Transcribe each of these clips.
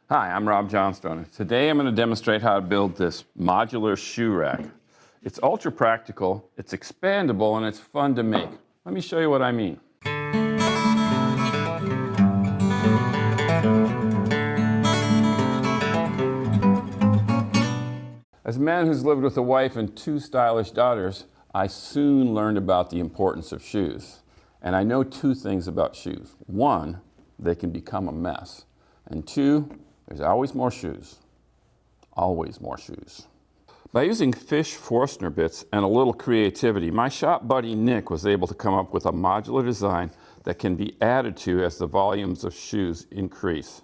Hi, I'm Rob Johnstone. Today I'm going to demonstrate how to build this modular shoe rack. It's ultra practical, it's expandable, and it's fun to make. Let me show you what I mean. As a man who's lived with a wife and 2 stylish daughters, I soon learned about the importance of shoes. And I know 2 things about shoes. 1, they can become a mess. And 2, there's always more shoes. Always more shoes. By using Fisch Forstner bits and a little creativity, my shop buddy Nick was able to come up with a modular design that can be added to as the volumes of shoes increase.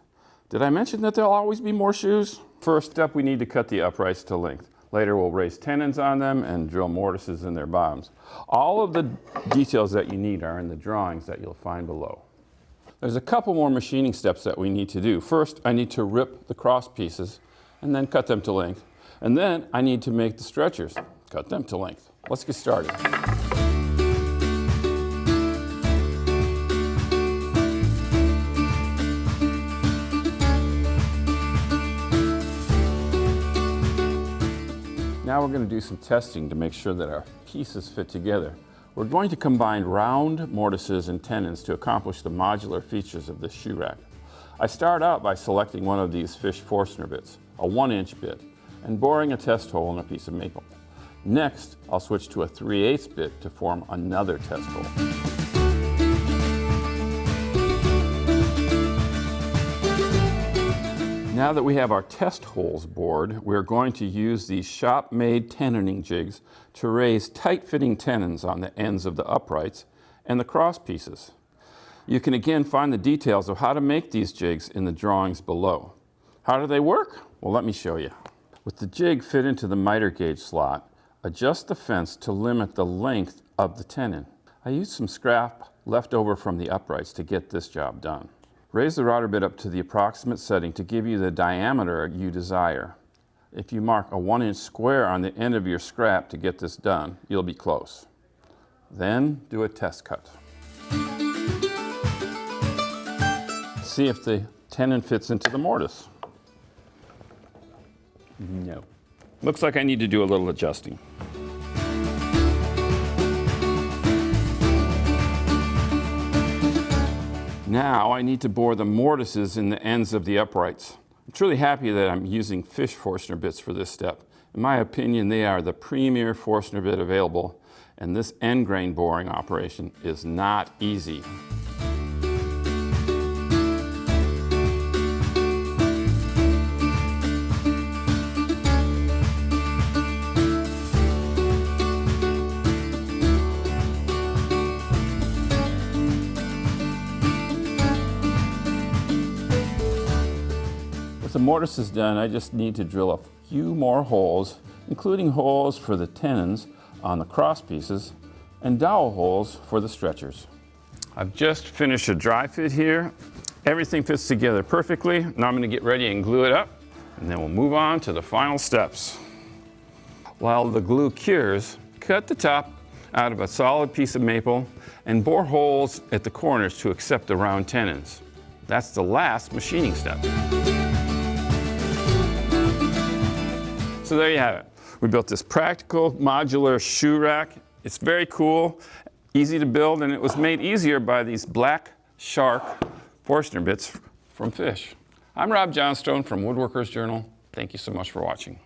Did I mention that there'll always be more shoes? First step, we need to cut the uprights to length. Later we'll raise tenons on them and drill mortises in their bottoms. All of the details that you need are in the drawings that you'll find below. There's a couple more machining steps that we need to do. First, I need to rip the cross pieces and then cut them to length. And then I need to make the stretchers, cut them to length. Let's get started. Now we're going to do some testing to make sure that our pieces fit together. We're going to combine round mortises and tenons to accomplish the modular features of this shoe rack. I start out by selecting one of these Fisch Forstner bits, a 1-inch bit, and boring a test hole in a piece of maple. Next, I'll switch to a 3/8 bit to form another test hole. Now that we have our test holes bored, we're going to use these shop-made tenoning jigs to raise tight-fitting tenons on the ends of the uprights and the cross pieces. You can again find the details of how to make these jigs in the drawings below. How do they work? Well, let me show you. With the jig fit into the miter gauge slot, adjust the fence to limit the length of the tenon. I used some scrap left over from the uprights to get this job done. Raise the router bit up to the approximate setting to give you the diameter you desire. If you mark a 1-inch square on the end of your scrap to get this done, you'll be close. Then do a test cut. See if the tenon fits into the mortise. No. Looks like I need to do a little adjusting. Now I need to bore the mortises in the ends of the uprights. I'm truly happy that I'm using Fisch Forstner bits for this step. In my opinion, they are the premier Forstner bit available, and this end grain boring operation is not easy. With the mortises done, I just need to drill a few more holes, including holes for the tenons on the cross pieces and dowel holes for the stretchers. I've just finished a dry fit here. Everything fits together perfectly. Now I'm going to get ready and glue it up, and then we'll move on to the final steps. While the glue cures, cut the top out of a solid piece of maple and bore holes at the corners to accept the round tenons. That's the last machining step. So there you have it. We built this practical modular shoe rack. It's very cool, easy to build, and it was made easier by these Black Shark Forstner bits from Fisch. I'm Rob Johnstone from Woodworker's Journal. Thank you so much for watching.